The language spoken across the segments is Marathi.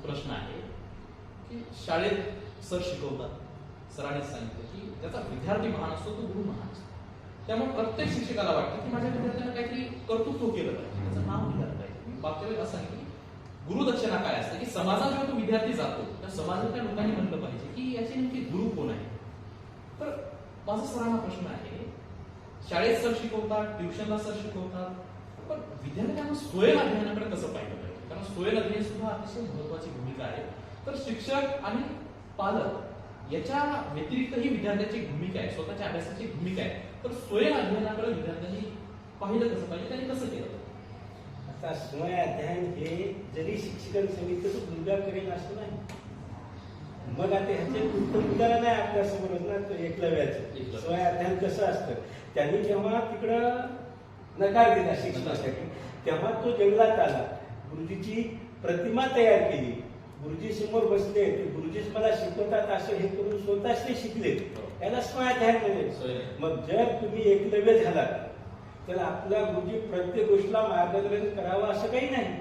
प्रश्न आहे की शाळेत सर शिकवतात, सरांनीच सांगितलं की त्याचा विद्यार्थी महान असतो तो गुरु महान असतो. त्यामुळे प्रत्येक शिक्षकाला वाटतं की माझ्या विद्यार्थ्यांना काहीतरी कर्तृत्व केलं पाहिजे, त्याचं नाव लिहिलं पाहिजे. मी मागच्या वेळेस असं सांगितलं की गुरुदक्षिणा काय असते की समाजात जेव्हा तो विद्यार्थी जातो त्या समाजातल्या लोकांनी म्हणलं पाहिजे की याचे नेमके गुरु कोण आहे. तर माझा सरांना प्रश्न आहे, शाळेत सर शिकवतात, ट्युशनला सर शिकवतात, पण विद्यार्थ्यांना स्वयं अध्ययनाकडे कसं पाहिलं पाहिजे? कारण स्वयं अध्ययन सुद्धा अतिशय महत्वाची भूमिका आहे. तर शिक्षक आणि पालक याच्या व्यतिरिक्त ही विद्यार्थ्याची भूमिका आहे, स्वतःच्या अभ्यासाची भूमिका आहे. तर स्वयं अध्ययनाकडे विद्यार्थ्यांनी पाहिलं कसं पाहिजे, त्यांनी कसं केलं? आता स्वयं अध्ययन हे जरी शिक्षकांनी सांगितलं तर मुलगा करेल असं नाही. मग आता ह्याचे उत्तम उदाहरण आहे आपल्यासमोर ना, तो एकलव्याचं स्वयं अध्ययन कसं असतं. त्यांनी जेव्हा तिकडं नकार दिला शिक्षणासाठी, तेव्हा तो जंगलात आला, गुरुजीची प्रतिमा तयार केली, गुरुजी समोर बसले, ते गुरुजीच मला शिकवतात असं हे करून स्वतःच ते शिकले. याला स्वयं अध्ययन म्हणजे. मग जर तुम्ही एकलव्य झालात तर आपला गुरुजी प्रत्येक गोष्टीला मार्गदर्शन करावं असं काही नाही.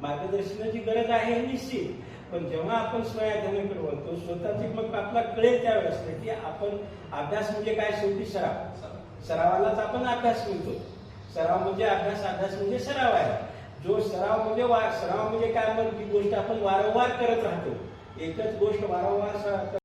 मार्गदर्शनाची गरज आहे हे निश्चित, पण जेव्हा आपण स्वयं अध्ययनाकडे वळतो, स्वतःची मग आपला कळेल त्यावेळेस की आपण अभ्यास म्हणजे काय, शेवटी सराव. सरावालाच आपण अभ्यास म्हणतो. सराव म्हणजे अभ्यास, अभ्यास म्हणजे सराव आहे. जो सराव म्हणजे सराव म्हणजे काय, मग ती गोष्ट आपण वारंवार करत राहतो. एकच गोष्ट वारंवार